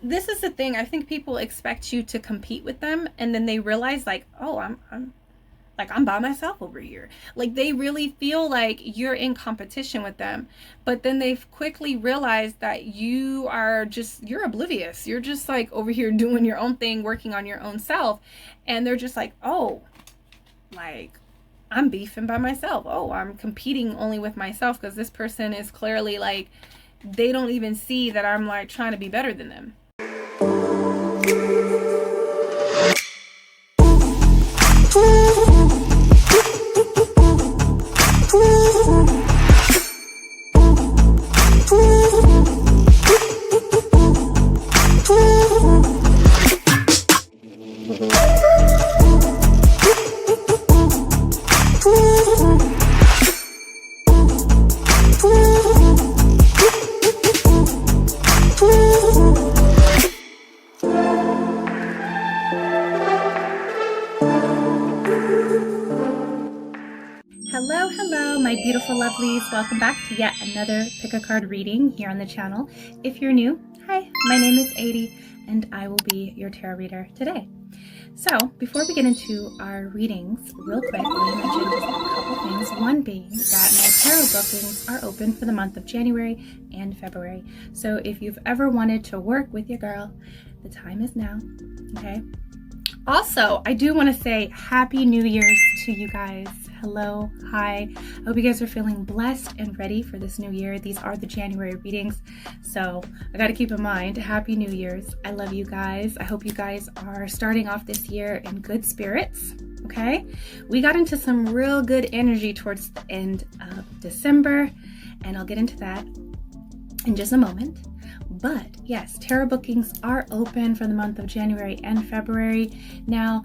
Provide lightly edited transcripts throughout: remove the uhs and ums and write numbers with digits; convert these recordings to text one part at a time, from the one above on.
this is the thing. I think people expect you to compete with them, and then they realize like, oh, I'm by myself over here. Like they really feel like you're in competition with them, but then they've quickly realized that you're oblivious. You're just like over here doing your own thing, working on your own self, and they're just like, oh, like I'm beefing by myself. Oh, I'm competing only with myself because this person is clearly like, they don't even see that I'm like trying to be better than them. Hello, my beautiful lovelies. Welcome back to yet another pick a card reading here on the channel. If you're new, hi, my name is ADIE and I will be your tarot reader today. So before we get into our readings, real quick, let me mention just a couple things. One being that my tarot bookings are open for the month of January and February. So if you've ever wanted to work with your girl, the time is now, okay? Also, I do want to say Happy New Year's to you guys. Hello, hi. I hope you guys are feeling blessed and ready for this new year. These are the January readings, so I got to keep in mind, Happy New Year's. I love you guys. I hope you guys are starting off this year in good spirits, okay? We got into some real good energy towards the end of December, and I'll get into that in just a moment. But yes, tarot bookings are open for the month of January and February. Now,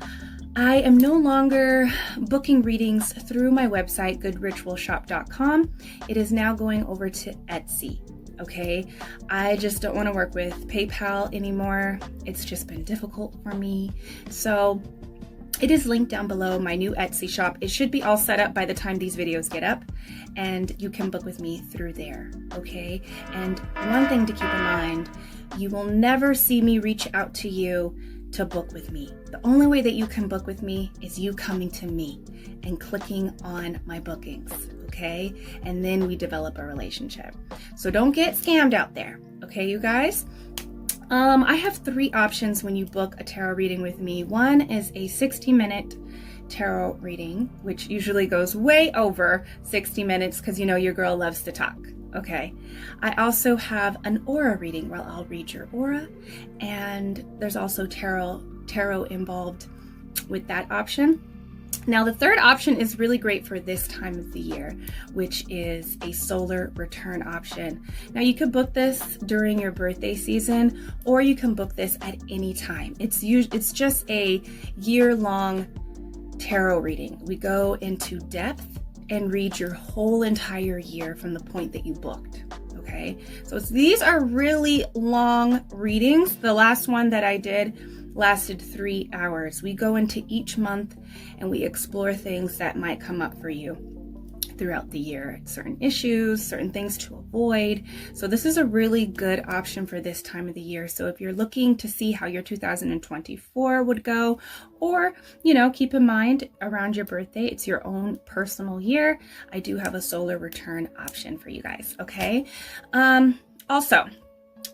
I am no longer booking readings through my website, goodritualshop.com. It is now going over to Etsy, okay? I just don't want to work with PayPal anymore. It's just been difficult for me. So it is linked down below, my new Etsy shop. It should be all set up by the time these videos get up, and you can book with me through there, okay? And one thing to keep in mind, you will never see me reach out to you to book with me. The only way that you can book with me is you coming to me and clicking on my bookings, okay? And then we develop a relationship. So don't get scammed out there, okay, you guys? I have three options when you book a tarot reading with me. One is a 60-minute tarot reading, which usually goes way over 60 minutes because you know your girl loves to talk. Okay. I also have an aura reading where I'll read your aura, and there's also tarot involved with that option. Now, the third option is really great for this time of the year, which is a solar return option. Now, you could book this during your birthday season, or you can book this at any time. It's just a year-long tarot reading. We go into depth and read your whole entire year from the point that you booked, okay? So these are really long readings. The last one that I did lasted 3 hours. We go into each month and we explore things that might come up for you throughout the year, certain issues, certain things to avoid. So this is a really good option for this time of the year. So if you're looking to see how your 2024 would go, or, you know, keep in mind around your birthday, it's your own personal year, I do have a solar return option for you guys, okay? Also,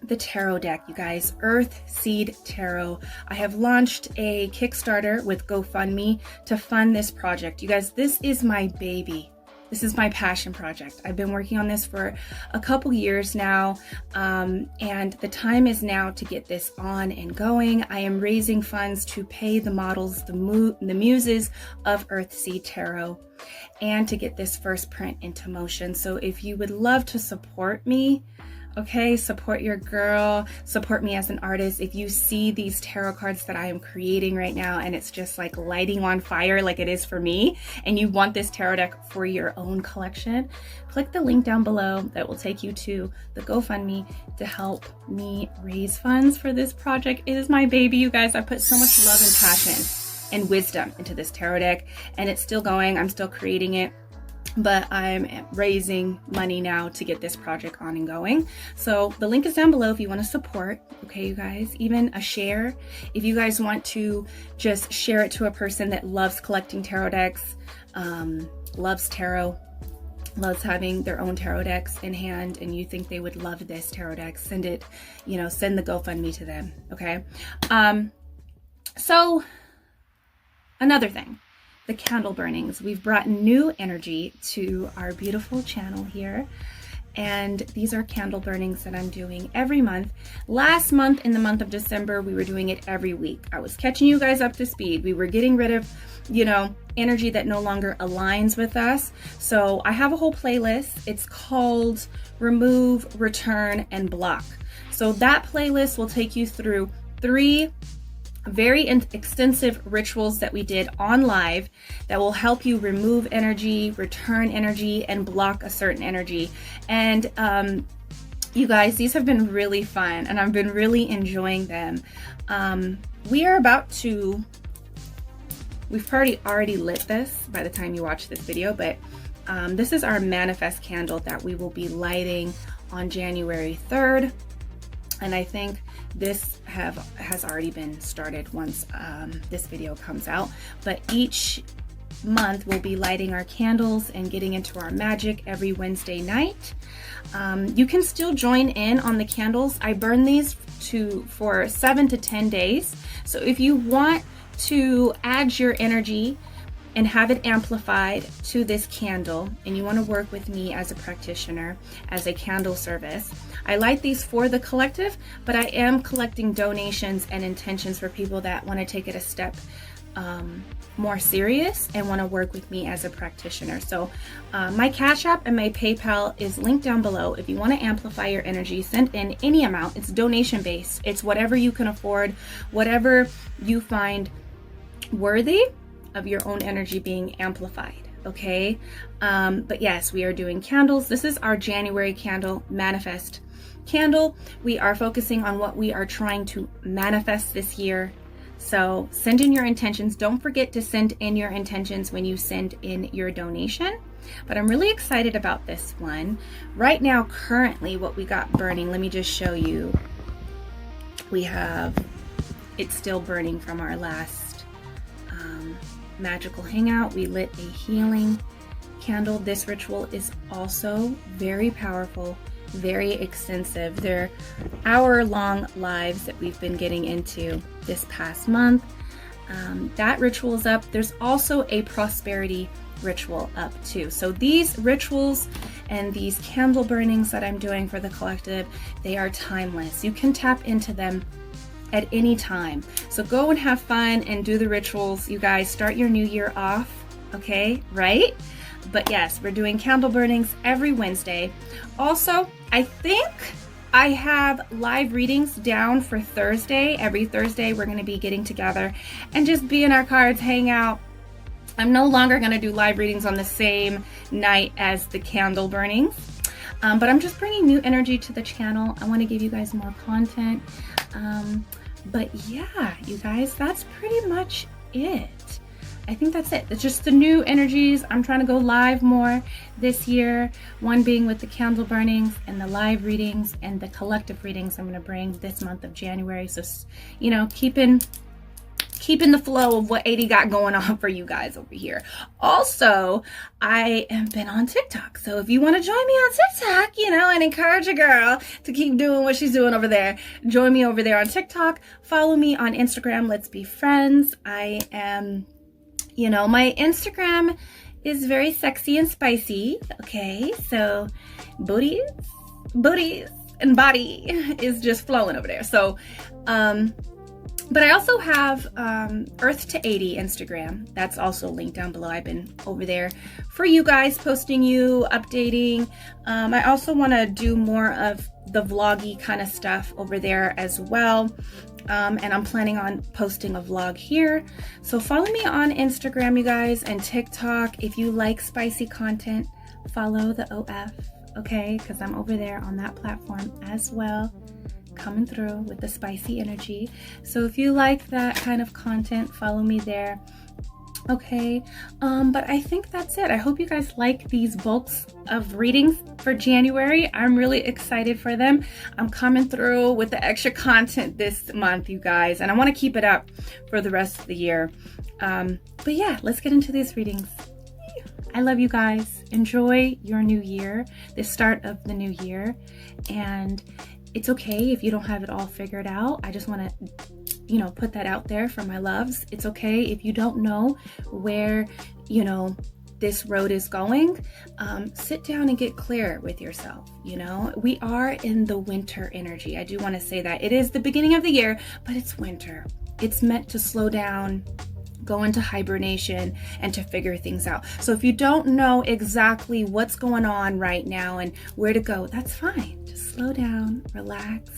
the tarot deck, you guys, EARTHSEED Tarot. I have launched a Kickstarter with GoFundMe to fund this project. You guys, this is my baby. This is my passion project. I've been working on this for a couple years now, and the time is now to get this on and going. I am raising funds to pay the models, the muses of EARTHSEED Tarot, and to get this first print into motion. So if you would love to support me, okay, support your girl, support me as an artist. If you see these tarot cards that I am creating right now and it's just like lighting on fire like it is for me, and you want this tarot deck for your own collection, click the link down below that will take you to the GoFundMe to help me raise funds for this project. It is my baby, you guys. I put so much love and passion and wisdom into this tarot deck, and it's still going. I'm still creating it. but I'm raising money now to get this project on and going. So the link is down below if you want to support, okay, you guys, even a share. If you guys want to just share it to a person that loves collecting tarot decks, loves tarot, loves having their own tarot decks in hand, and you think they would love this tarot deck, send it, you know, send the GoFundMe to them, okay? So another thing, the candle burnings. We've brought new energy to our beautiful channel here. And these are candle burnings that I'm doing every month. Last month, in the month of December, we were doing it every week. I was catching you guys up to speed. We were getting rid of, you know, energy that no longer aligns with us. So I have a whole playlist. It's called Remove, Return, and Block. So that playlist will take you through 3 very extensive rituals that we did on live that will help you remove energy, return energy, and block a certain energy. And you guys, these have been really fun and I've been really enjoying them. We are about to, we've already lit this by the time you watch this video, but this is our manifest candle that we will be lighting on January 3rd. And I think this has already been started once this video comes out. But each month we'll be lighting our candles and getting into our magic every Wednesday night. You can still join in on the candles. I burn these for 7 to 10 days. So if you want to add your energy and have it amplified to this candle, and you want to work with me as a practitioner, as a candle service, I light these for the collective, but I am collecting donations and intentions for people that want to take it a step more serious and want to work with me as a practitioner. So my Cash App and my PayPal is linked down below. If you want to amplify your energy, send in any amount. It's donation based. It's whatever you can afford, whatever you find worthy of your own energy being amplified, okay? But yes, we are doing candles. This is our January candle, manifest candle. We are focusing on what we are trying to manifest this year. So send in your intentions. Don't forget to send in your intentions when you send in your donation. But I'm really excited about this one. Right now, currently, what we got burning, let me just show you. We have, it's still burning from our last magical hangout. We lit a healing candle. This ritual is also very powerful, very extensive. They're hour-long lives that we've been getting into this past month. That ritual is up. There's also a prosperity ritual up too. So these rituals and these candle burnings that I'm doing for the collective, they are timeless. You can tap into them at any time. So go and have fun and do the rituals. You guys, start your new year off, okay, right? But yes, we're doing candle burnings every Wednesday. Also, I think I have live readings down for Thursday. Every Thursday, we're gonna be getting together and just be in our cards, hang out. I'm no longer gonna do live readings on the same night as the candle burnings. But I'm just bringing new energy to the channel. I wanna give you guys more content. But yeah, you guys, that's pretty much it. I think that's it. It's just the new energies. I'm trying to go live more this year. One being with the candle burnings and the live readings and the collective readings I'm going to bring this month of January. So, you know, keeping the flow of what ADIE got going on for you guys over here. Also, I have been on TikTok. So if you want to join me on TikTok, you know, and encourage a girl to keep doing what she's doing over there, join me over there on TikTok. Follow me on Instagram. Let's be friends. I am, you know, my Instagram is very sexy and spicy. Okay, so booties, and body is just flowing over there. So, but I also have Earth to ADIE Instagram. That's also linked down below. I've been over there for you guys, posting you, updating. I also want to do more of the vloggy kind of stuff over there as well. And I'm planning on posting a vlog here. So follow me on Instagram, you guys, and TikTok. If you like spicy content, follow the OF, okay? Because I'm over there on that platform as well, coming through with the spicy energy. So if you like that kind of content, follow me there. Okay, but I think that's it. I hope you guys like these bulks of readings for January. I'm really excited for them. I'm coming through with the extra content this month, you guys, and I want to keep it up for the rest of the year. But yeah, let's get into these readings. I love you guys. Enjoy your new year, the start of the new year, and it's okay if you don't have it all figured out. I just want to put that out there for my loves. It's okay if you don't know where, this road is going. Sit down and get clear with yourself. We are in the winter energy. I do want to say that it is the beginning of the year, but it's winter. It's meant to slow down, go into hibernation, and to figure things out. So if you don't know exactly what's going on right now and where to go, that's fine. Just slow down, relax,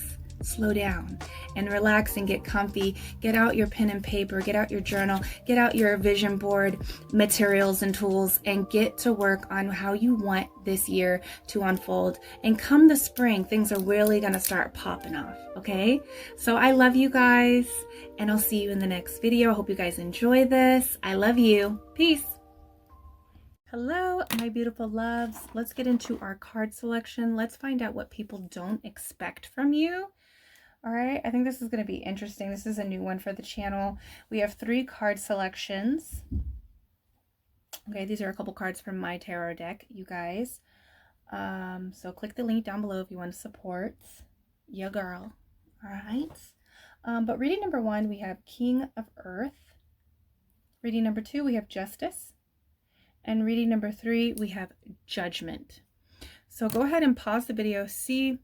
slow down, and relax and get comfy. Get out your pen and paper, get out your journal, get out your vision board materials and tools, and get to work on how you want this year to unfold. And come the spring, things are really gonna start popping off, okay? So I love you guys, and I'll see you in the next video. I hope you guys enjoy this. I love you. Peace. Hello, my beautiful loves. Let's get into our card selection. Let's find out what people don't expect from you. All right, I think this is going to be interesting. This is a new one for the channel. We have 3 card selections. Okay, these are a couple cards from my tarot deck, you guys. So click the link down below if you want to support your girl. All right. But reading number 1, we have King of Earth. Reading number 2, we have Justice. And reading number 3, we have Judgment. So go ahead and pause the video, see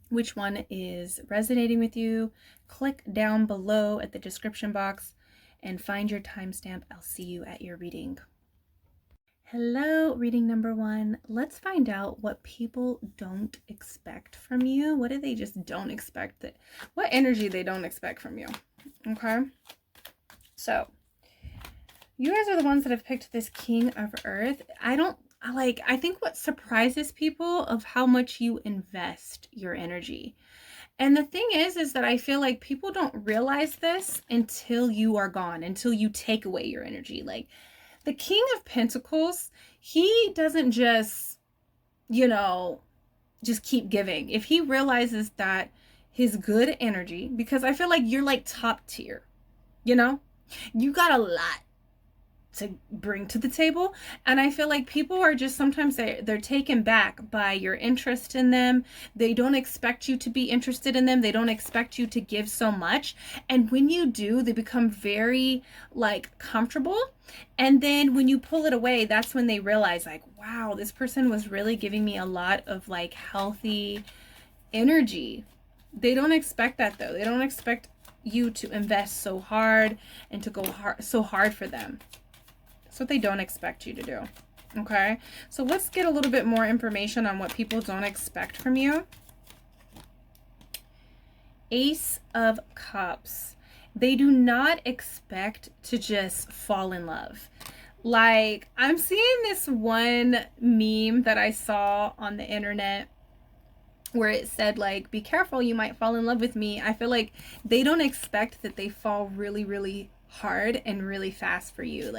which one is resonating with you. Click down below at the description box and find your timestamp. I'll see you at your reading. Hello, reading number 1. Let's find out what people don't expect from you. What do they just don't expect? What energy they don't expect from you. Okay. So you guys are the ones that have picked this King of Earth. I think what surprises people of how much you invest your energy. And the thing is that I feel like people don't realize this until you are gone, until you take away your energy. Like the King of Pentacles, he doesn't just, just keep giving. If he realizes that his good energy, because I feel like you're like top tier, you got a lot to bring to the table, and I feel like people are just sometimes they're taken back by your interest in them. They don't expect you to be interested in them. They don't expect you to give so much, and when you do, they become very comfortable, and then when you pull it away, that's when they realize wow, this person was really giving me a lot of healthy energy. They don't expect that though. They don't expect you to invest so hard and to go so hard for them. That's what they don't expect you to do. Okay, so let's get a little bit more information on what people don't expect from you. Ace of Cups. They do not expect to just fall in love. I'm seeing this one meme that I saw on the internet where it said be careful, you might fall in love with me. I feel like they don't expect that they fall really, really hard and really fast for you.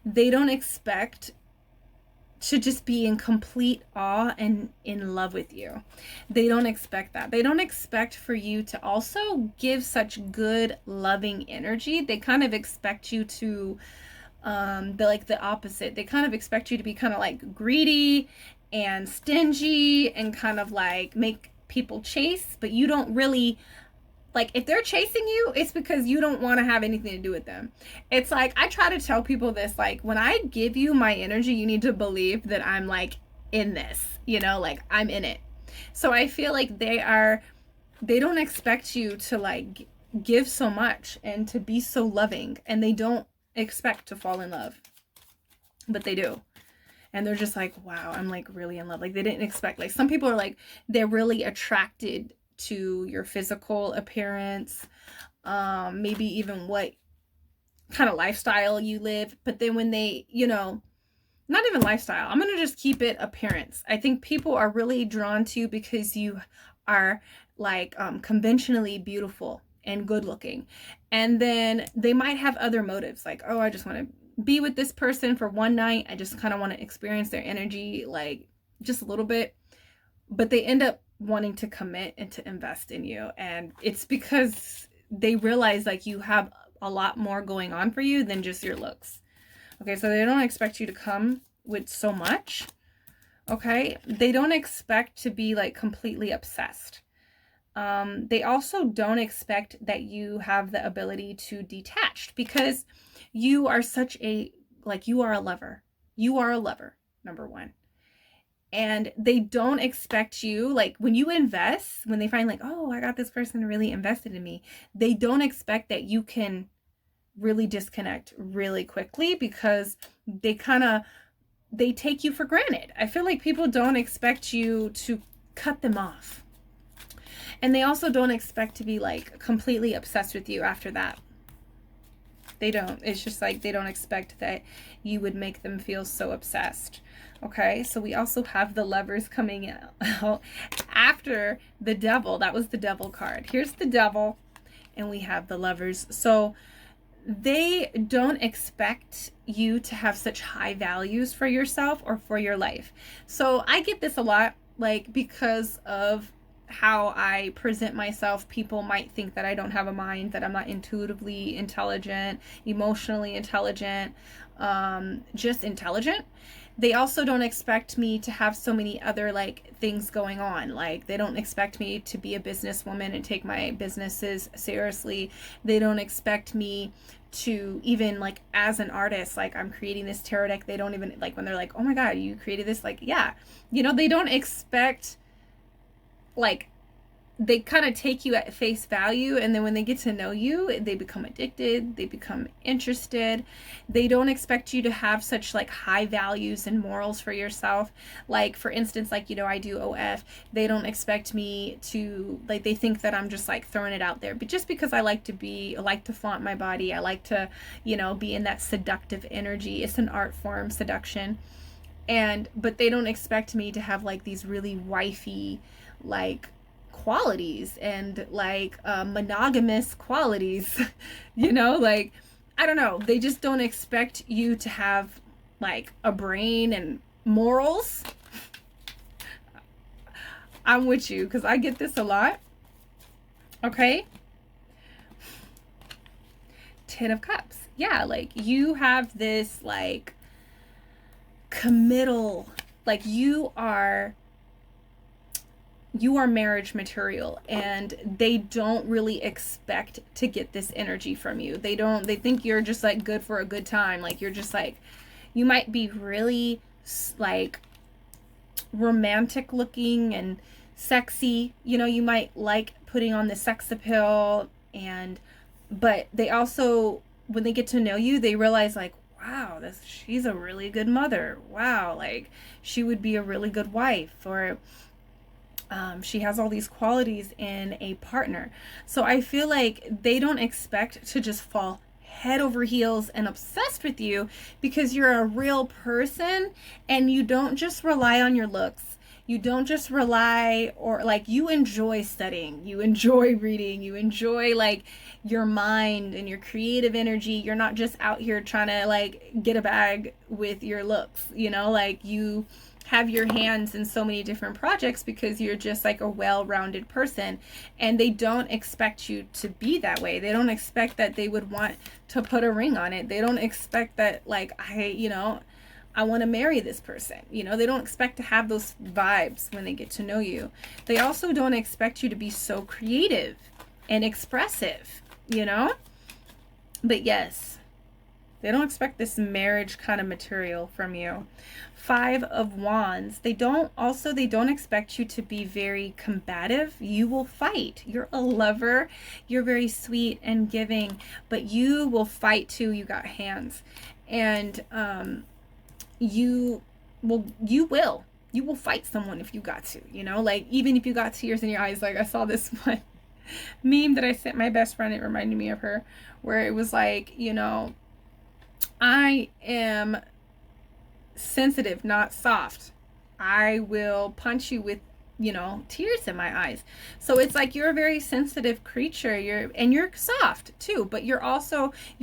They don't expect to just be in complete awe and in love with you. They don't expect that. They don't expect for you to also give such good, loving energy. They kind of expect you to, the opposite. They kind of expect you to be kind of greedy and stingy and kind of make people chase, but you don't really if they're chasing you, it's because you don't want to have anything to do with them. It's I try to tell people this, when I give you my energy, you need to believe that I'm in this, I'm in it. So I feel they don't expect you to give so much and to be so loving, and they don't expect to fall in love, but they do. And they're just wow, I'm really in love. They didn't expect, some people are they're really attracted to your physical appearance, maybe even what kind of lifestyle you live. But then when they, not even lifestyle, I'm going to just keep it appearance. I think people are really drawn to you because you are conventionally beautiful and good looking. And then they might have other motives oh, I just want to be with this person for one night. I just kind of want to experience their energy, like just a little bit. But they end up wanting to commit and to invest in you. And it's because they realize like you have a lot more going on for you than just your looks. Okay, so they don't expect you to come with so much. Okay, they don't expect to be like completely obsessed. They also don't expect that you have the ability to detach, because you are such a, like, you are a lover. You are a lover, number one. And they don't expect you, like, when you invest, when they find like, oh, I got this person really invested in me, they don't expect that you can really disconnect really quickly, because they take you for granted. I feel like people don't expect you to cut them off. And they also don't expect to be like completely obsessed with you after that. They don't. It's just like they don't expect that you would make them feel so obsessed. Okay, so we also have the Lovers coming out after the Devil. That was the Devil card. Here's the Devil, and we have the Lovers. So they don't expect you to have such high values for yourself or for your life. So I get this a lot, like, because of how I present myself. People might think that I don't have a mind, that I'm not intuitively intelligent, emotionally intelligent, just intelligent. They also don't expect me to have so many other like things going on. Like, they don't expect me to be a businesswoman and take my businesses seriously. They don't expect me to even, like, as an artist, like, I'm creating this tarot deck. They don't even, like, when they're like, oh my God, you created this, like, yeah, you know, they don't expect, like, they kind of take you at face value, and then when they get to know you, they become addicted, they become interested. They don't expect you to have such like high values and morals for yourself. Like, for instance, like, you know, I do OF. They don't expect me to, like, they think that I'm just like throwing it out there, but just because I like to flaunt my body, I like to, you know, be in that seductive energy. It's an art form, seduction. But they don't expect me to have like these really wifey like qualities and like monogamous qualities. You know, like, I don't know, they just don't expect you to have like a brain and morals. I'm with you, because I get this a lot. Okay, Ten of Cups. Yeah, like, you have this like committal, like, you are marriage material, and they don't really expect to get this energy from you. They think you're just like good for a good time. Like, you're just like, you might be really like romantic looking and sexy, you know, you might like putting on the sex appeal, but they also, when they get to know you, they realize like, wow, she's a really good mother. Wow, like, she would be a really good wife, or she has all these qualities in a partner. So I feel like they don't expect to just fall head over heels and obsessed with you, because you're a real person, and you don't just rely on your looks. You don't just rely, or like, you enjoy studying, you enjoy reading, you enjoy like your mind and your creative energy. You're not just out here trying to like get a bag with your looks, you know, like, you have your hands in so many different projects because you're just like a well-rounded person. And they don't expect you to be that way. They don't expect that they would want to put a ring on it. They don't expect that, like, I want to marry this person. You know, they don't expect to have those vibes when they get to know you. They also don't expect you to be so creative and expressive, you know? But yes, they don't expect this marriage kind of material from you. Five of Wands. They don't expect you to be very combative. You will fight. You're a lover. You're very sweet and giving, but you will fight too. You got hands. And you will fight someone if you got to, you know, like, even if you got tears in your eyes. Like, I saw this one meme that I sent my best friend. It reminded me of her, where it was like, you know, I am sensitive, not soft. I will punch you with, you know, tears in my eyes. So it's like, you're a very sensitive creature. You're soft too, but you're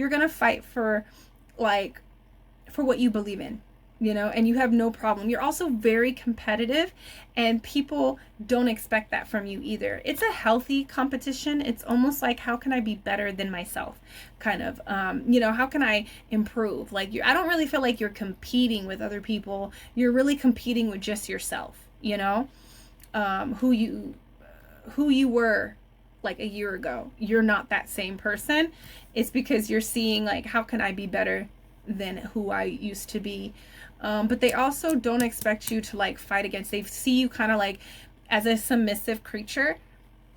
gonna fight for like for what you believe in, you know, and you have no problem. You're also very competitive, and people don't expect that from you either. It's a healthy competition. It's almost like, how can I be better than myself? Kind of, you know, how can I improve? Like, I don't really feel like you're competing with other people. You're really competing with just yourself, you know, who you were like a year ago. You're not that same person. It's because you're seeing, like, how can I be better than who I used to be? But they also don't expect you to like fight against. They see you kind of like as a submissive creature,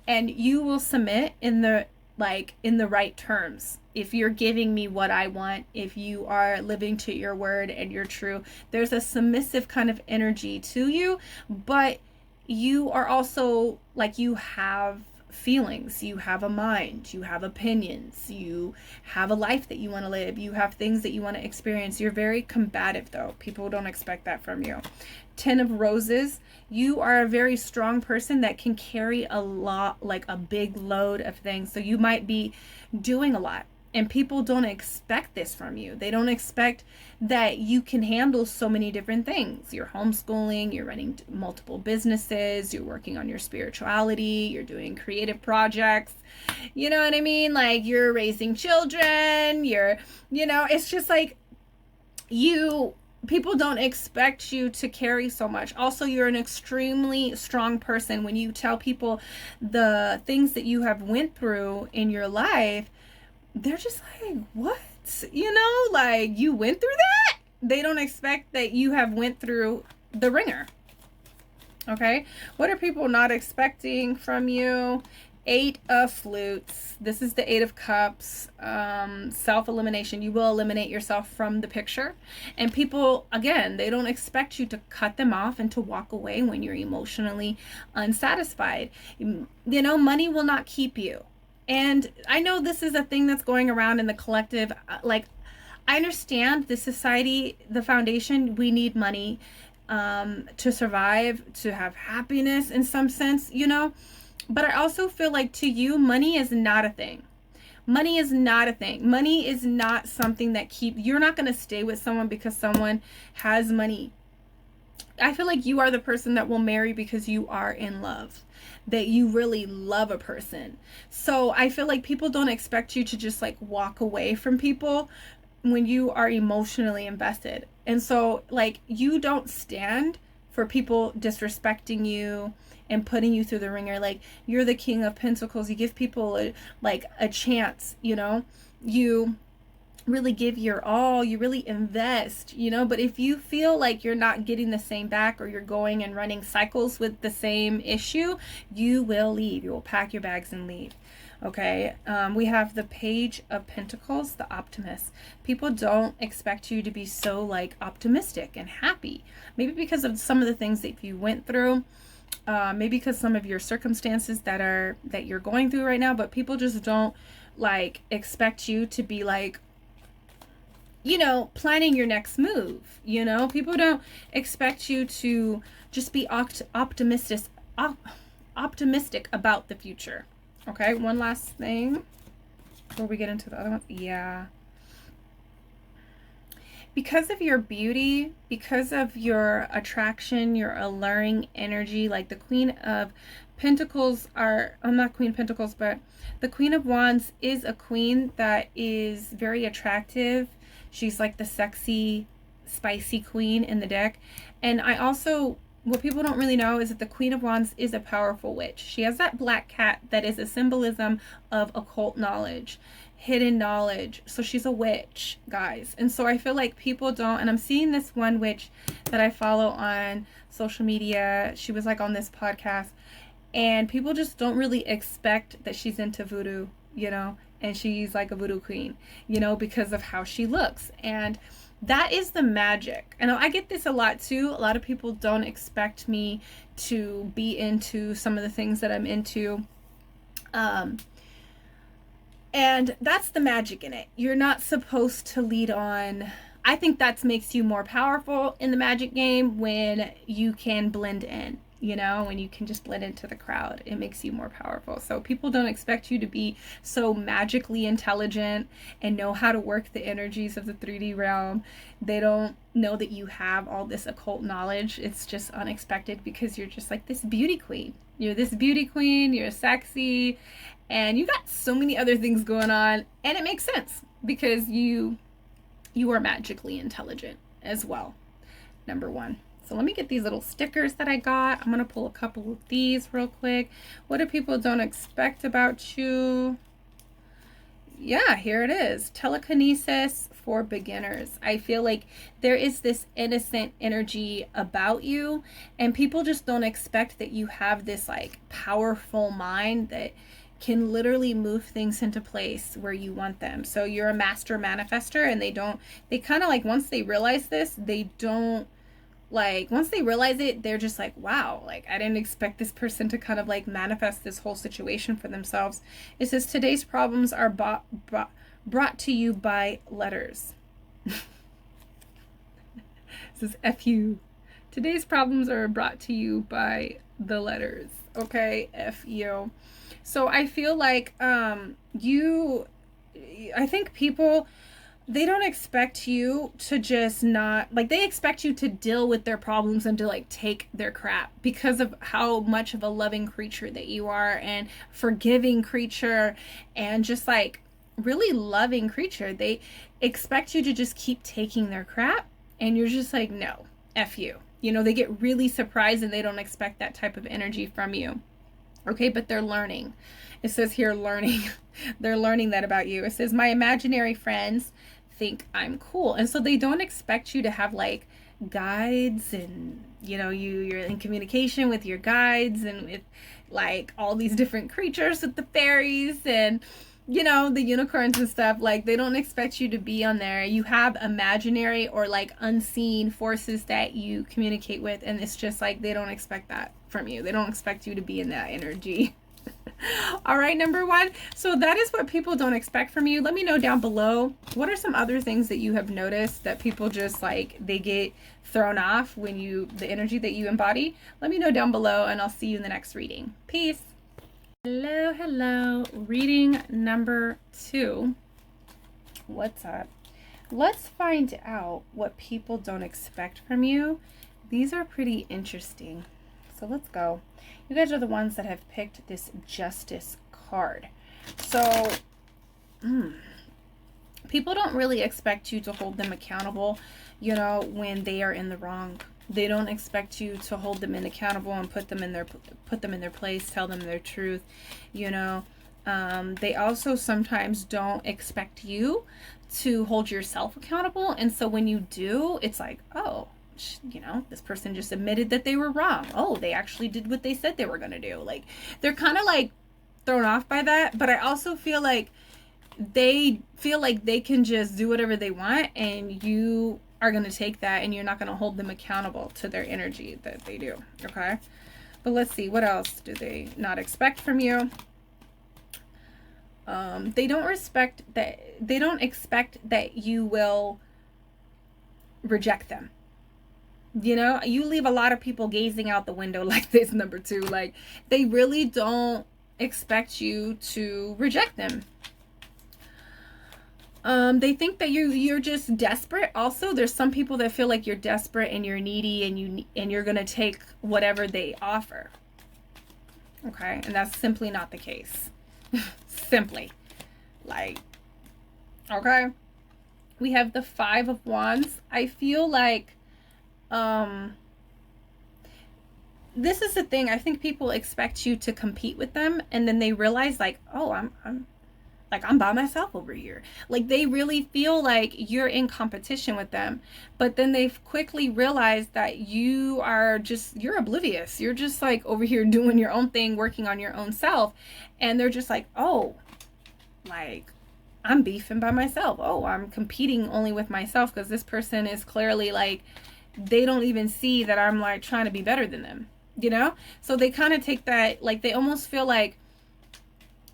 and you will submit in the right terms. If you're giving me what I want, if you are living to your word and you're true, there's a submissive kind of energy to you, but you are also like, you have feelings, you have a mind, you have opinions, you have a life that you want to live, you have things that you want to experience. You're very combative though. People don't expect that from you. 10 of Roses, you are a very strong person that can carry a lot, like a big load of things. So you might be doing a lot, and people don't expect this from you. They don't expect that you can handle so many different things. You're homeschooling, you're running multiple businesses, you're working on your spirituality, you're doing creative projects. You know what I mean? Like, you're raising children, you know, it's just like people don't expect you to carry so much. Also, you're an extremely strong person. When you tell people the things that you have went through in your life, they're just like, what? You know, like, you went through that? They don't expect that you have went through the ringer. Okay? What are people not expecting from you? 8 of Flutes. This is the 8 of Cups. Self-elimination. You will eliminate yourself from the picture. And people, again, they don't expect you to cut them off and to walk away when you're emotionally unsatisfied. You know, money will not keep you. And I know this is a thing that's going around in the collective. Like, I understand the society, the foundation, we need money to survive, to have happiness in some sense, you know. But I also feel like, to you, money is not a thing. Money is not a thing. Money is not something that you're not going to stay with someone because someone has money. I feel like you are the person that will marry because you are in love, that you really love a person. So I feel like people don't expect you to just like walk away from people when you are emotionally invested. And so, like, you don't stand for people disrespecting you and putting you through the ringer. Like, you're the King of Pentacles. You give people a chance, you know. You really give your all, you really invest, you know. But if you feel like you're not getting the same back, or you're going and running cycles with the same issue, you will leave. You will pack your bags and leave. Okay, we have the Page of Pentacles, the Optimist. People don't expect you to be so like optimistic and happy. Maybe because of some of the things that you went through, maybe because some of your circumstances that you're going through right now. But people just don't like expect you to be like, you know, planning your next move. You know, people don't expect you to just be optimistic about the future. Okay, one last thing before we get into the other one. Yeah. Because of your beauty, because of your attraction, your alluring energy, like the Queen of Pentacles not Queen of Pentacles, but the Queen of Wands is a queen that is very attractive. She's like the sexy, spicy queen in the deck. And what people don't really know is that the Queen of Wands is a powerful witch. She has that black cat that is a symbolism of occult knowledge, hidden knowledge. So she's a witch, guys. And so I feel like people don't, and I'm seeing this one witch that I follow on social media. She was like on this podcast, and people just don't really expect that she's into voodoo, you know, and she's like a voodoo queen, you know, because of how she looks. And that is the magic. And I get this a lot too. A lot of people don't expect me to be into some of the things that I'm into. And that's the magic in it. You're not supposed to lead on. I think that makes you more powerful in the magic game when you can blend in. You know, when you can just blend into the crowd, it makes you more powerful. So people don't expect you to be so magically intelligent and know how to work the energies of the 3D realm. They don't know that you have all this occult knowledge. It's just unexpected because you're just like this beauty queen. You're this beauty queen, you're sexy, and you got so many other things going on, and it makes sense because you are magically intelligent as well. Number one. So let me get these little stickers that I got. I'm going to pull a couple of these real quick. What do people don't expect about you? Yeah, here it is. Telekinesis for beginners. I feel like there is this innocent energy about you, and people just don't expect that you have this like powerful mind that can literally move things into place where you want them. So you're a master manifester, and they kind of like, once they realize this, once they realize it, they're just like, wow, like I didn't expect this person to kind of like manifest this whole situation for themselves. It says today's problems are brought to you by letters. It says FU. Today's problems are brought to you by the letters. Okay, FU. So I feel like I think people, they don't expect you to just not, like, they expect you to deal with their problems and to like take their crap because of how much of a loving creature that you are, and forgiving creature, and just like really loving creature. They expect you to just keep taking their crap, and you're just like, no, F you. You know, they get really surprised and they don't expect that type of energy from you. Okay, but they're learning. It says here, learning. They're learning that about you. It says, my imaginary friends think I'm cool. And so they don't expect you to have like guides, and you know, you're in communication with your guides and with like all these different creatures, with the fairies and, you know, the unicorns and stuff. Like, they don't expect you to be on there. You have imaginary or like unseen forces that you communicate with, and it's just like they don't expect that from you. They don't expect you to be in that energy. All right, number one. So that is what people don't expect from you. Let me know down below, what are some other things that you have noticed that people just like, they get thrown off when the energy that you embody? Let me know down below, and I'll see you in the next reading. Peace. Hello, hello. Reading number 2. What's up? Let's find out what people don't expect from you. These are pretty interesting. So let's go. You guys are the ones that have picked this Justice card. So, people don't really expect you to hold them accountable, you know, when they are in the wrong. They don't expect you to hold them accountable and put them in their place, tell them their truth, you know. They also sometimes don't expect you to hold yourself accountable, and so when you do, it's like, oh, you know, this person just admitted that they were wrong. Oh, they actually did what they said they were going to do. Like, they're kind of like thrown off by that. But I also feel like they feel like they can just do whatever they want, and you are going to take that, and you're not going to hold them accountable to their energy that they do. Okay. But let's see, what else do they not expect from you? They don't expect that you will reject them. You know, you leave a lot of people gazing out the window like this, number 2. Like, they really don't expect you to reject them. They think that you're just desperate. Also, there's some people that feel like you're desperate and you're needy, and you're gonna take whatever they offer. Okay, and that's simply not the case. Simply, like, okay. We have the 5 of Wands. I feel like this is the thing. I think people expect you to compete with them, and then they realize like, oh, I'm by myself over here. Like, they really feel like you're in competition with them, but then they've quickly realized that you're oblivious. You're just like over here doing your own thing, working on your own self, and they're just like, oh, like, I'm beefing by myself. Oh, I'm competing only with myself because this person is clearly like, they don't even see that I'm like trying to be better than them, you know? So they kind of take that, like, they almost feel like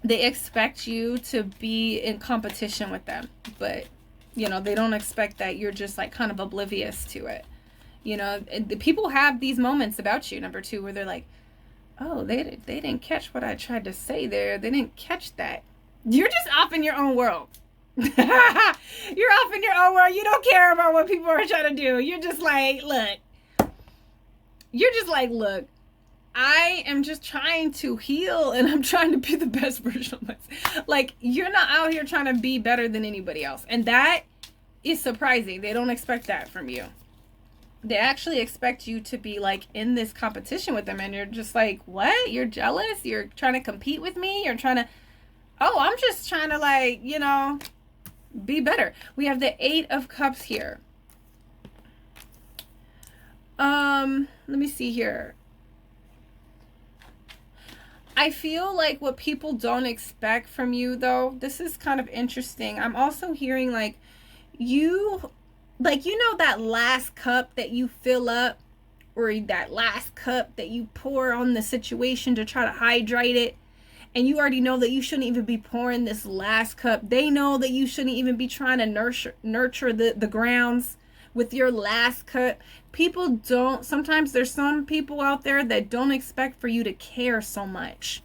they expect you to be in competition with them, but you know, they don't expect that you're just like kind of oblivious to it, You know, the people have these moments about you, number 2, where they're like, oh, they didn't catch what I tried to say there. They didn't catch that. You're just off in your own world. You're off in your own world. You don't care about what people are trying to do. You're just like, look. I am just trying to heal, and I'm trying to be the best version of myself. Like, you're not out here trying to be better than anybody else. And that is surprising. They don't expect that from you. They actually expect you to be like in this competition with them, and you're just like, what? You're jealous? You're trying to compete with me? You're trying to, oh, I'm just trying to, like, you know, be better. We have the 8 of Cups here. Let me see here. I feel like what people don't expect from you, though, this is kind of interesting. I'm also hearing like you know that last cup that you fill up, or that last cup that you pour on the situation to try to hydrate it, and you already know that you shouldn't even be pouring this last cup. They know that you shouldn't even be trying to nurture the grounds with your last cup. People don't, sometimes there's some people out there that don't expect for you to care so much.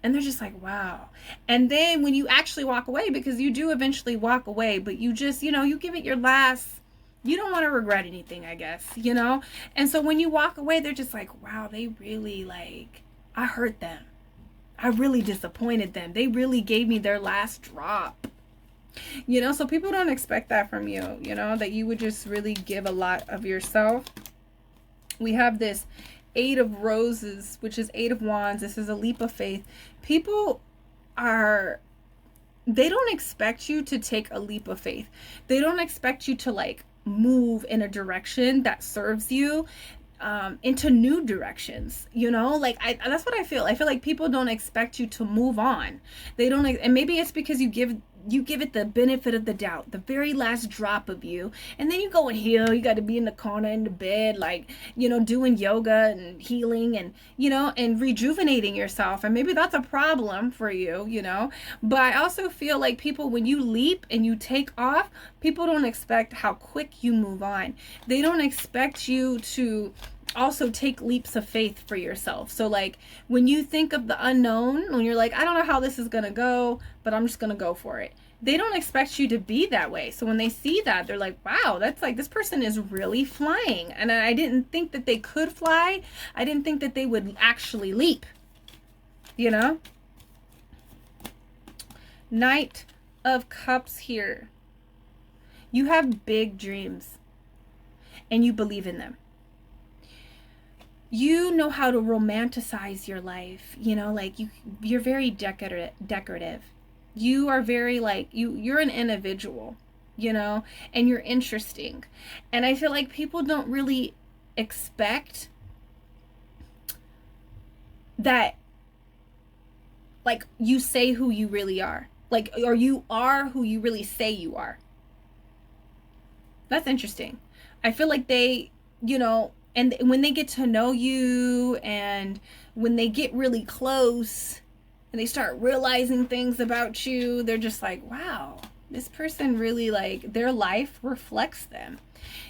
And they're just like, wow. And then when you actually walk away, because you do eventually walk away, but you just, you know, you give it your last, you don't want to regret anything, I guess, you know? And so when you walk away, they're just like, wow, they really, like, I hurt them. I really disappointed them. They really gave me their last drop. You know, so people don't expect that from you, you know, that you would just really give a lot of yourself. We have this 8 of Roses, which is 8 of Wands. This is a leap of faith. People they don't expect you to take a leap of faith. They don't expect you to, like, move in a direction that serves you into new directions, you know? Like, that's what I feel. I feel like people don't expect you to move on. They don't, and maybe it's because you give it the benefit of the doubt, the very last drop of you, and then you go and heal. You got to be in the corner in the bed, like, you know, doing yoga and healing and, you know, and rejuvenating yourself. And maybe that's a problem for you, you know. But I also feel like people, when you leap and you take off, people don't expect how quick you move on. They don't expect you to also take leaps of faith for yourself. So, like, when you think of the unknown, when you're like, I don't know how this is gonna go, but I'm just gonna go for it, they don't expect you to be that way. So when they see that, they're like, wow, that's like, this person is really flying, and I didn't think that they could fly. I didn't think that they would actually leap, you know. Knight of Cups here. You have big dreams and you believe in them. You know how to romanticize your life, you know, like you're very decorative. You are very, like, you're an individual, you know, and you're interesting. And I feel like people don't really expect that, like, you say who you really are, like, or you are who you really say you are. That's interesting. I feel like they, you know, and when they get to know you, and when they get really close and they start realizing things about you, they're just like, wow, this person really, like, their life reflects them,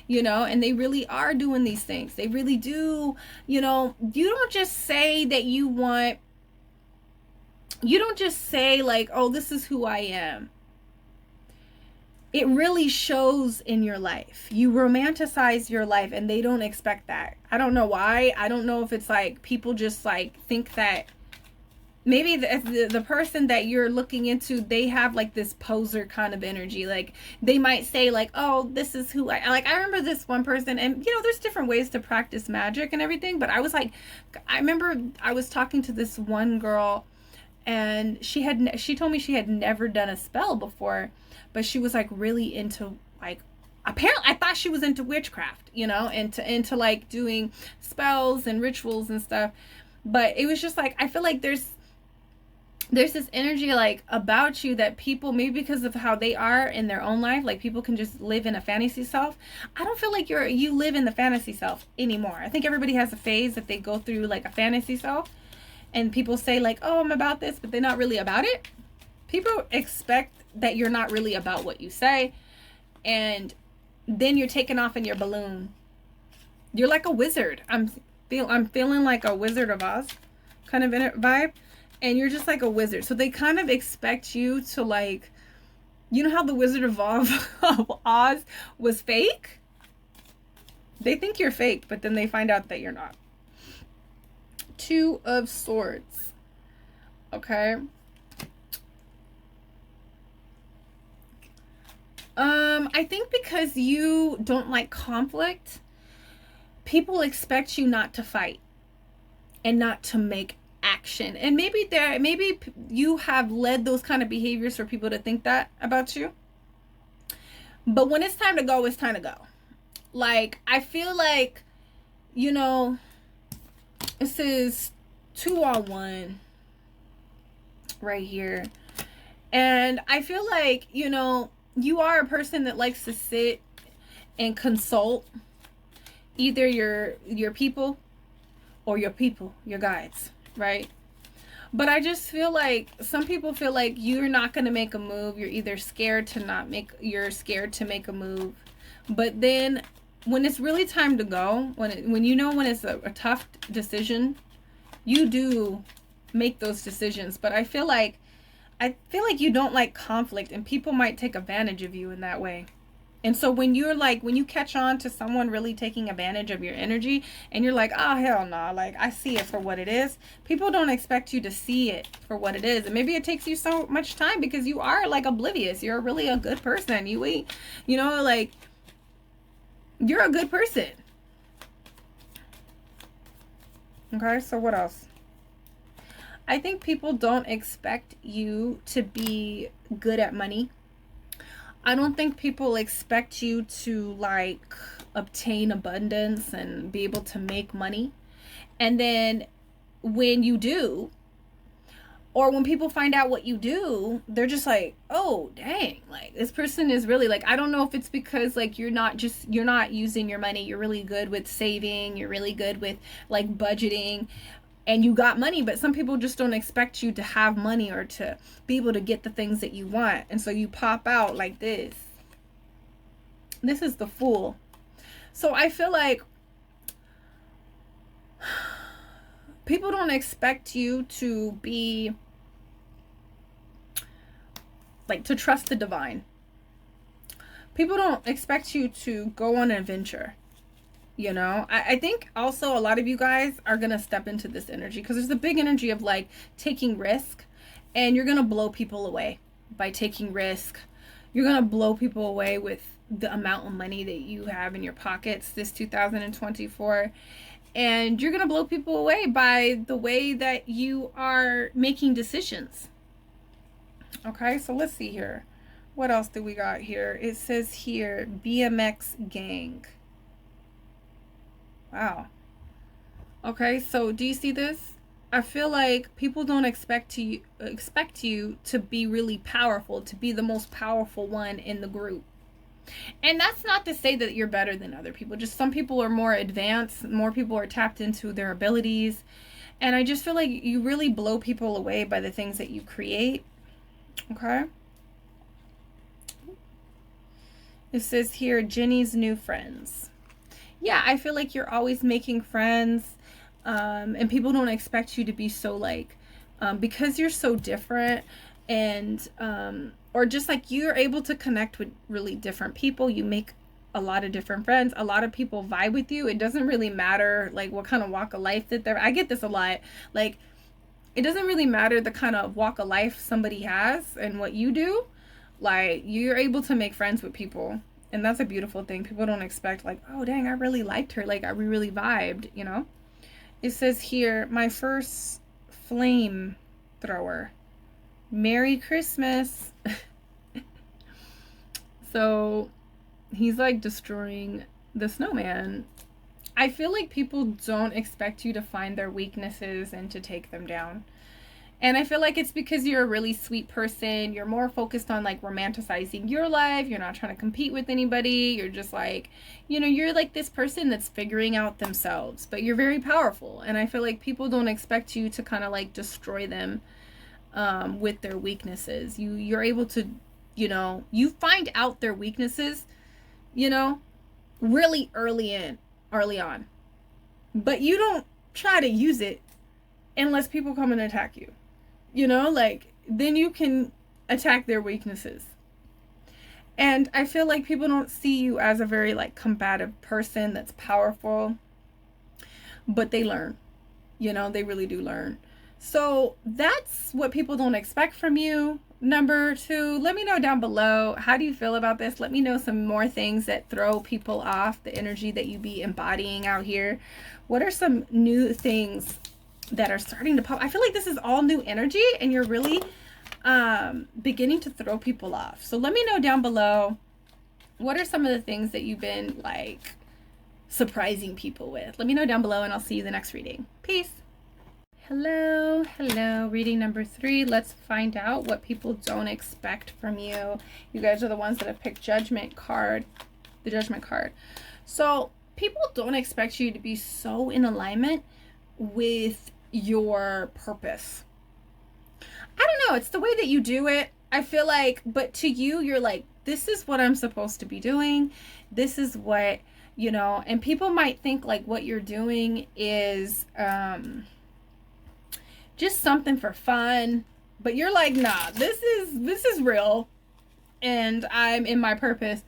you know, and they really are doing these things. They really do, you know. You don't just say that you don't just say, like, oh, this is who I am. It really shows in your life. You romanticize your life, and they don't expect that. I don't know why. I don't know if it's like people just, like, think that maybe the person that you're looking into, they have, like, this poser kind of energy. Like, they might say, like, oh, this is who I like. I remember this one person, and, you know, there's different ways to practice magic and everything, but I was like, I remember I was talking to this one girl, and she told me she had never done a spell before, but she was, like, really into, like, apparently I thought she was into witchcraft, you know, into like doing spells and rituals and stuff. But it was just like, I feel like there's this energy, like, about you that people, maybe because of how they are in their own life, like, people can just live in a fantasy self. I don't feel like you live in the fantasy self anymore. I think everybody has a phase that they go through, like, a fantasy self, and people say, like, oh, I'm about this, but they're not really about it. People expect that you're not really about what you say, and then you're taking off in your balloon. You're like a wizard. I'm feeling like a Wizard of Oz kind of vibe, and you're just like a wizard. So they kind of expect you to, like, you know how the Wizard of Oz was fake? They think you're fake, but then they find out that you're not. Two of Swords. Okay. I think because you don't like conflict, people expect you not to fight and not to make action. And maybe you have led those kind of behaviors for people to think that about you. But when it's time to go, it's time to go. Like, I feel like, you know, this is 2-on-1 right here. And I feel like, you know, you are a person that likes to sit and consult either your people or your guides, right? But I just feel like some people feel like you're not going to make a move. You're either scared to make a move. But then when it's really time to go, when you know when it's a tough decision, you do make those decisions. But I feel like you don't like conflict, and people might take advantage of you in that way. And so when you catch on to someone really taking advantage of your energy, and you're like, oh, hell no, like, I see it for what it is. People don't expect you to see it for what it is. And maybe it takes you so much time because you are, like, oblivious. You're really a good person. You know, like, you're a good person. Okay, so what else? I think people don't expect you to be good at money. I don't think people expect you to, like, obtain abundance and be able to make money. And then when you do, or when people find out what you do, they're just like, oh, dang, like, this person is really, like, I don't know if it's because, like, you're not using your money. You're really good with saving. You're really good with, like, budgeting. And you got money, but some people just don't expect you to have money or to be able to get the things that you want. And so you pop out like this. This is the Fool. So I feel like people don't expect you to be, like, to trust the divine. People don't expect you to go on an adventure. You know, I think also a lot of you guys are going to step into this energy because there's a big energy of, like, taking risk, and you're going to blow people away by taking risk. You're going to blow people away with the amount of money that you have in your pockets this 2024. And you're going to blow people away by the way that you are making decisions. Okay, so let's see here. What else do we got here? It says here, BMX gang. Wow. Okay, so do you see this? I feel like people don't expect you to be really powerful, to be the most powerful one in the group. And that's not to say that you're better than other people. Just some people are more advanced, more people are tapped into their abilities. And I just feel like you really blow people away by the things that you create. Okay? It says here, Jenny's new friends. Yeah, I feel like you're always making friends, and people don't expect you to be so, like, because you're so different, and or just, like, you're able to connect with really different people. You make a lot of different friends. A lot of people vibe with you. It doesn't really matter, like, what kind of walk of life that they're. I get this a lot. Like, it doesn't really matter the kind of walk of life somebody has and what you do. Like, you're able to make friends with people. And that's a beautiful thing. People don't expect, like, oh, dang, I really liked her. Like, we really vibed, you know? It says here, my first flame thrower. Merry Christmas. So he's, like, destroying the snowman. I feel like people don't expect you to find their weaknesses and to take them down. And I feel like it's because you're a really sweet person. You're more focused on, like, romanticizing your life. You're not trying to compete with anybody. You're just, like, you know, you're like this person that's figuring out themselves. But you're very powerful. And I feel like people don't expect you to kind of, like, destroy them with their weaknesses. You're able to, you know, you find out their weaknesses. you know, really early on. But you don't try to use it unless people come and attack you. You know, like then you can attack their weaknesses. And I feel like people don't see you as a very like combative person that's powerful, but they learn. You know, they really do learn. So that's what people don't expect from you. Number 2, let me know down below, how do you feel about this? Let me know some more things that throw people off, the energy that you be embodying out here. What are some new things that are starting to pop? I feel like this is all new energy and you're really beginning to throw people off. So let me know down below, what are some of the things that you've been like surprising people with? Let me know down below and I'll see you in the next reading. Peace. Hello, reading number 3. Let's find out what people don't expect from you. You guys are the ones that have picked the judgment card. So people don't expect you to be so in alignment with your purpose. I don't know, it's the way that you do it. I feel like, but to you, you're like, this is what I'm supposed to be doing. This is what, you know, and people might think like what you're doing is just something for fun, but you're like, nah, this is real and I'm in my purpose.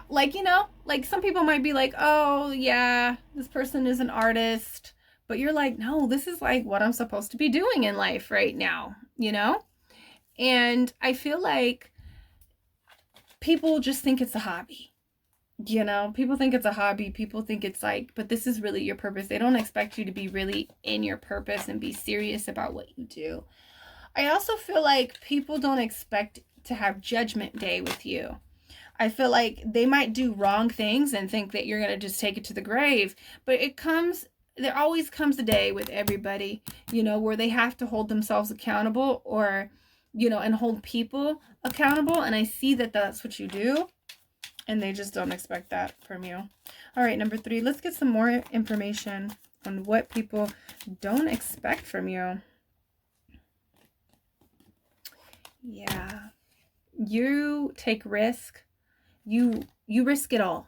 Like, you know, like some people might be like, oh yeah, this person is an artist, but you're like, no, this is like what I'm supposed to be doing in life right now, you know? And I feel like people just think it's a hobby. You know, people think it's a hobby. People think it's like, but this is really your purpose. They don't expect you to be really in your purpose and be serious about what you do. I also feel like people don't expect to have judgment day with you. I feel like they might do wrong things and think that you're going to just take it to the grave. But there always comes a day with everybody, you know, where they have to hold themselves accountable or, you know, and hold people accountable. And I see that that's what you do. And they just don't expect that from you. All right, number 3, let's get some more information on what people don't expect from you. Yeah. You take risk. You risk it all.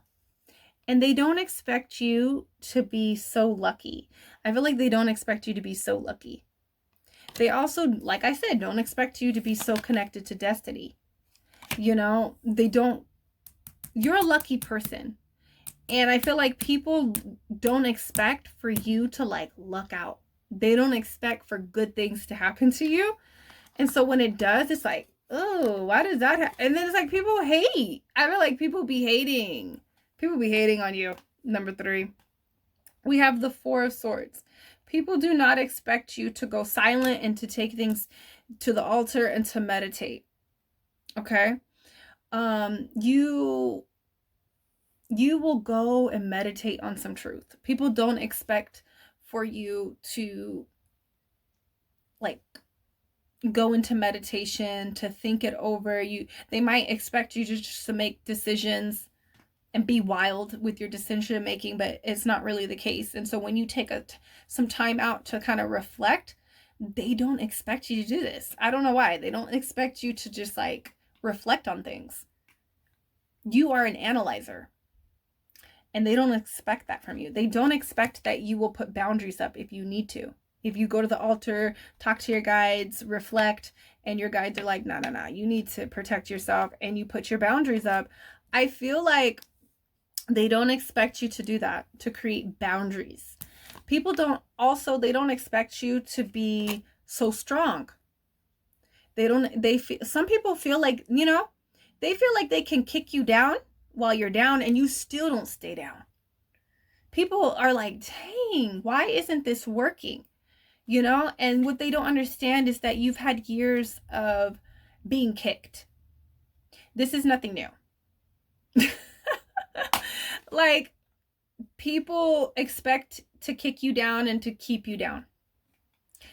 And they don't expect you to be so lucky. I feel like they don't expect you to be so lucky. They also, like I said, don't expect you to be so connected to destiny. You know, you're a lucky person. And I feel like people don't expect for you to like luck out. They don't expect for good things to happen to you. And so when it does, it's like, oh, why does that happen? And then it's like people hate. I feel like people be hating. People be hating on you. Number 3. We have the 4 of Swords. People do not expect you to go silent and to take things to the altar and to meditate. Okay? You will go and meditate on some truth. People don't expect for you to like go into meditation, to think it over. They might expect you just to make decisions and be wild with your decision making, but it's not really the case. And so when you take some time out to kind of reflect, they don't expect you to do this. I don't know why. They don't expect you to just like reflect on things. You are an analyzer. And they don't expect that from you. They don't expect that you will put boundaries up if you need to. If you go to the altar, talk to your guides, reflect, and your guides are like, no, you need to protect yourself, and you put your boundaries up. I feel like they don't expect you to do that, to create boundaries. People don't expect you to be so strong. Some people feel like, you know, they feel like they can kick you down while you're down and you still don't stay down. People are like, dang, why isn't this working? You know, and what they don't understand is that you've had years of being kicked. This is nothing new. Like, people expect to kick you down and to keep you down.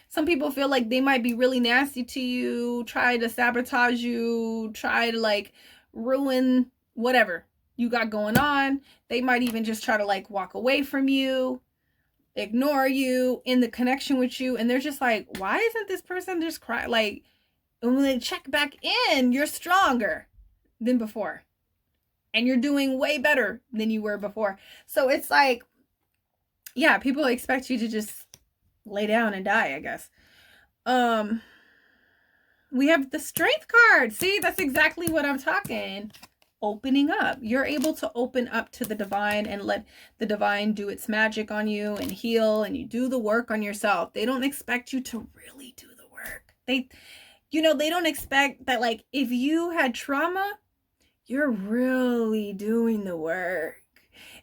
Some people feel like they might be really nasty to you, try to sabotage you, try to like ruin whatever you got going on. They might even just try to like walk away from you, ignore you, in the connection with you, and they're just like, why isn't this person just crying? Like, and when they check back in, you're stronger than before. and you're doing way better than you were before. So it's like, yeah, people expect you to just lay down and die, I guess. We have the Strength card. See, that's exactly what I'm talking. Opening up. You're able to open up to the divine and let the divine do its magic on you and heal, and you do the work on yourself. They don't expect you to really do the work. They don't expect that, like, if you had trauma, you're really doing the work.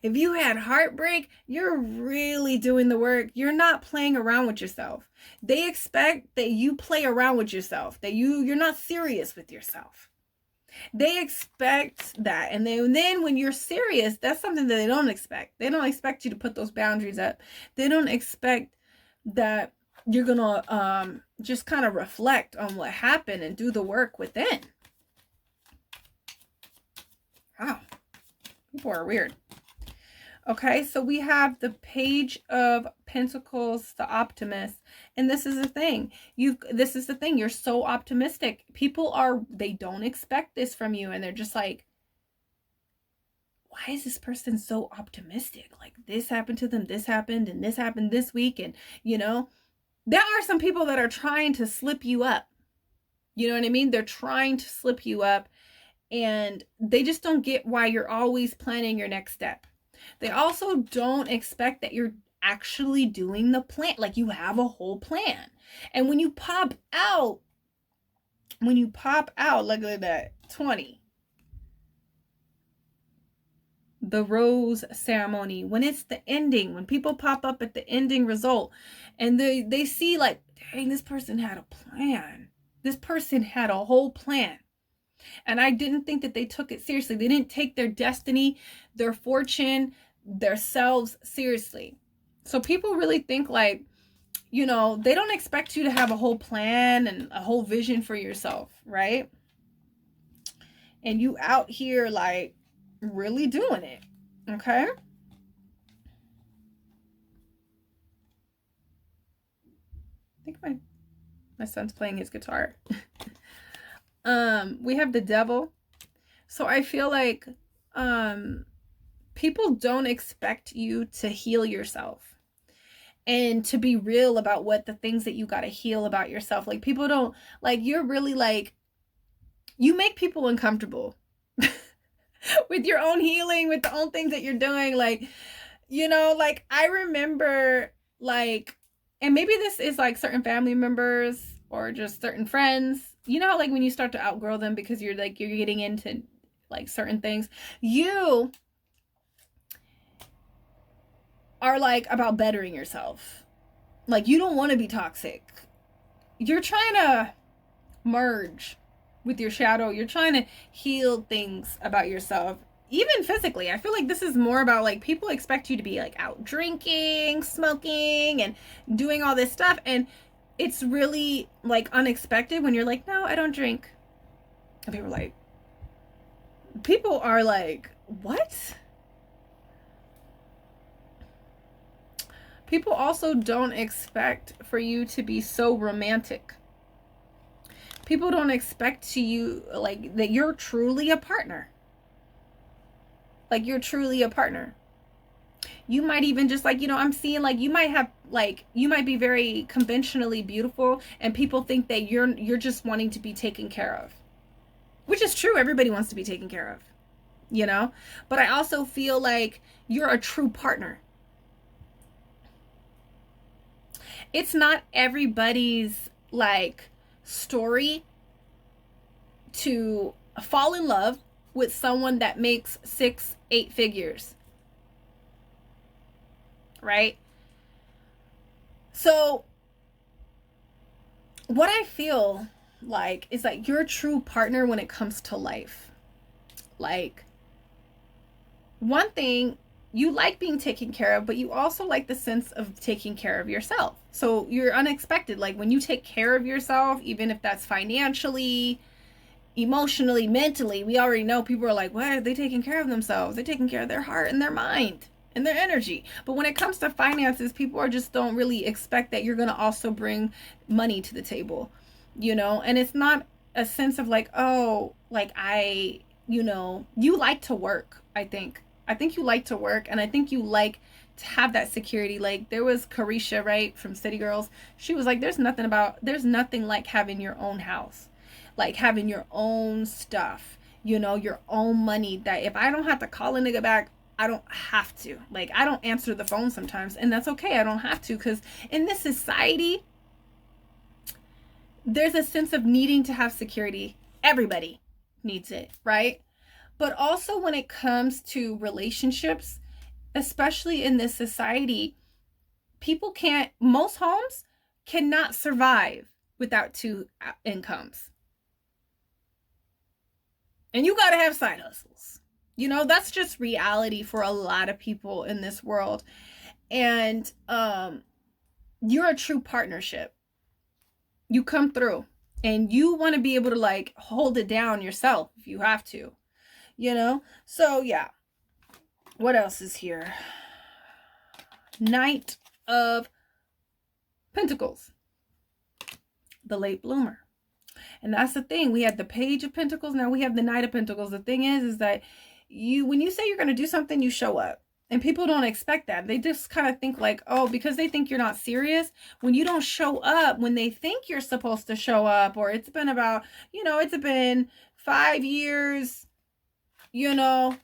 If you had heartbreak, you're really doing the work. You're not playing around with yourself. They expect that you play around with yourself, that you're not serious with yourself. They expect that. And then when you're serious, that's something that they don't expect. They don't expect you to put those boundaries up. They don't expect that you're going to just kind of reflect on what happened and do the work within. Wow. People are weird. Okay, so we have the Page of Pentacles, the Optimist. And this is the thing. You're so optimistic. People they don't expect this from you. And they're just like, why is this person so optimistic? Like, this happened to them, this happened, and this happened this week. And, there are some people that are trying to slip you up. You know what I mean? They're trying to slip you up. And they just don't get why you're always planning your next step. They also don't expect that you're actually doing the plan. Like, you have a whole plan. And when you pop out, look at that, 20. The rose ceremony, when it's the ending, when people pop up at the ending result and they see, like, dang, this person had a plan. This person had a whole plan. And I didn't think that they took it seriously. They didn't take their destiny, their fortune, their selves seriously. So people really think, like, they don't expect you to have a whole plan and a whole vision for yourself, right? And you out here, like, really doing it, okay? I think my son's playing his guitar. We have the Devil. So I feel like people don't expect you to heal yourself and to be real about what the things that you got to heal about yourself. Like, people don't, like, you're really, like, you make people uncomfortable with your own healing, with the own things that you're doing. Like, like, I remember, like, and maybe this is like certain family members or just certain friends, like when you start to outgrow them because you're getting into, like, certain things, you are, like, about bettering yourself. Like, you don't want to be toxic. You're trying to merge with your shadow. You're trying to heal things about yourself, even physically. I feel like this is more about, like, people expect you to be, like, out drinking, smoking, and doing all this stuff. And it's really, like, unexpected when you're like, no, I don't drink. And people are like, what? People also don't expect for you to be so romantic. People don't expect you, like, that you're truly a partner. Like, you're truly a partner. You might even just, like, I'm seeing, like, you might have, like, you might be very conventionally beautiful and people think that you're just wanting to be taken care of, which is true. Everybody wants to be taken care of, but I also feel like you're a true partner. It's not everybody's, like, story to fall in love with someone that makes 6-8 figures, right? So what I feel like is like you're a true partner when it comes to life. Like, one thing, you like being taken care of, but you also like the sense of taking care of yourself. So you're unexpected. Like, when you take care of yourself, even if that's financially, emotionally, mentally, we already know people are like, what are they taking care of themselves? They're taking care of their heart and their mind and their energy. But when it comes to finances, people just don't really expect that you're going to also bring money to the table, and it's not a sense of like, oh, like, I you know, you like to work, I think. I think you like to work, and I think you like to have that security. Like, there was Carisha, right, from City Girls. She was like, there's nothing like having your own house, like having your own stuff, you know, your own money, that if I don't have to call a nigga back, I don't have to. Like, I don't answer the phone sometimes, and that's okay. I don't have to, because in this society, there's a sense of needing to have security. Everybody needs it, right? But also when it comes to relationships, especially in this society, most homes cannot survive without two incomes. And you got to have side hustles. You know, that's just reality for a lot of people in this world. And you're a true partnership. You come through, and you want to be able to like hold it down yourself if you have to, you know? So yeah. What else is here? Knight of Pentacles, the late bloomer. And that's the thing. We had the Page of Pentacles. Now we have the Knight of Pentacles. The thing is that when you say you're going to do something, you show up. And people don't expect that. They just kind of think like, oh, because they think you're not serious. When you don't show up, when they think you're supposed to show up, or it's been about, you know, it's been 5 years, you know,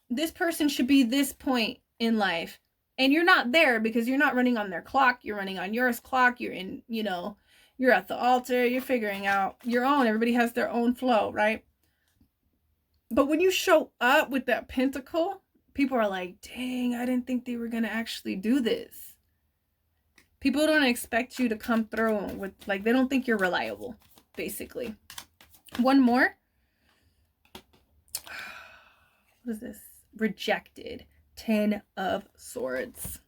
this person should be this point in life. And you're not there because you're not running on their clock. You're running on yours clock. You're in, you know, you're at the altar. You're figuring out your own. Everybody has their own flow, right? But when you show up with that pentacle, people are like, dang, I didn't think they were going to actually do this. People don't expect you to come through with, like, they don't think you're reliable, basically. One more. What is this? Rejected. 10 of Swords.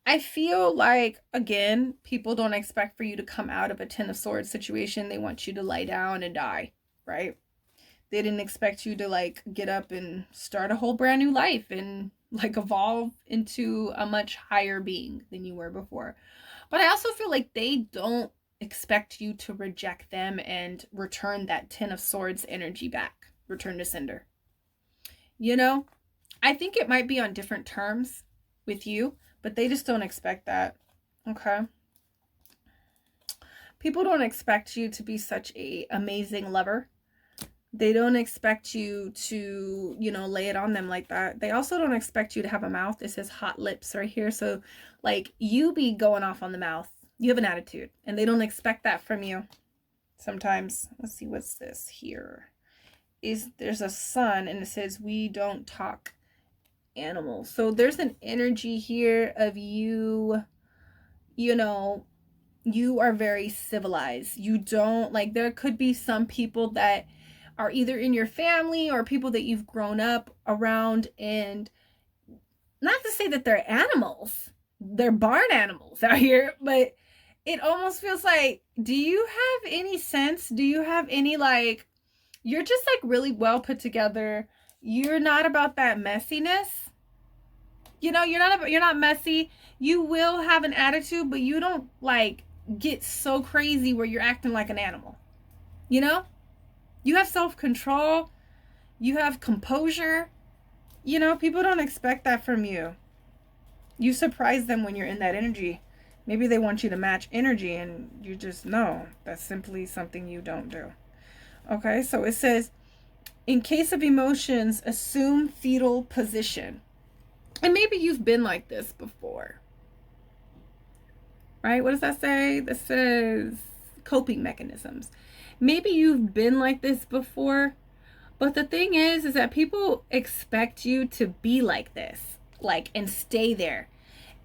I feel like, again, people don't expect for you to come out of a 10 of Swords situation. They want you to lie down and die, right? They didn't expect you to, like, get up and start a whole brand new life and, like, evolve into a much higher being than you were before. But I also feel like they don't expect you to reject them and return that 10 of Swords energy back. Return to sender. You know, I think it might be on different terms with you, but they just don't expect that. Okay. People don't expect you to be such a amazing lover. They don't expect you to, you know, lay it on them like that. They also don't expect you to have a mouth. It says hot lips right here. So, like, you be going off on the mouth. You have an attitude, and they don't expect that from you sometimes. Let's see, what's this here? There's a sun, and it says, we don't talk animals. So there's an energy here of you, you know, you are very civilized. You don't, like, there could be some people that are either in your family or people that you've grown up around, and not to say that they're animals, they're barn animals out here, but it almost feels like, do you have any sense? Do you have any, like, you're just like really well put together. You're not about that messiness. You know, you're not messy. You will have an attitude, but you don't like get so crazy where you're acting like an animal. You know? You have self-control. You have composure. You know, people don't expect that from you. You surprise them when you're in that energy. Maybe they want you to match energy, and you just know that's simply something you don't do. Okay, so it says, in case of emotions, assume fetal position. And maybe you've been like this before. Right? What does that say? This says coping mechanisms. Maybe you've been like this before, but the thing is that people expect you to be like this, like, and stay there.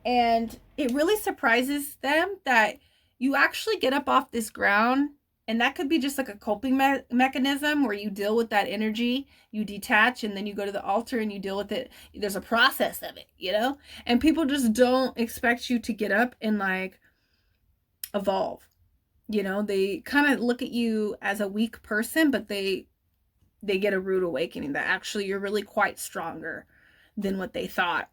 And it really surprises them that you actually get up off this ground, and that could be just like a coping mechanism where you deal with that energy, you detach, and then you go to the altar and you deal with it. There's a process of it, you know? And people just don't expect you to get up and like evolve. You know, they kind of look at you as a weak person, but they get a rude awakening that actually you're really quite stronger than what they thought.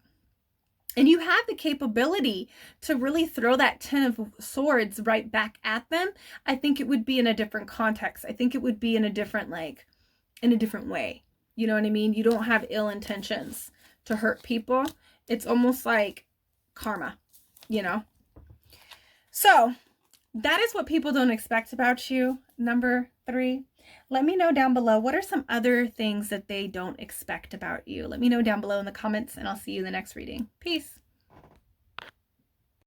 and you have the capability to really throw that 10 of swords right back at them, I think it would be in a different context. I think it would be in a different, like, in a different way. You know what I mean? You don't have ill intentions to hurt people. It's almost like karma, you know? So that is what people don't expect about you. Number 3. Let me know down below, what are some other things that they don't expect about you? Let me know down below in the comments, and I'll see you in the next reading. Peace.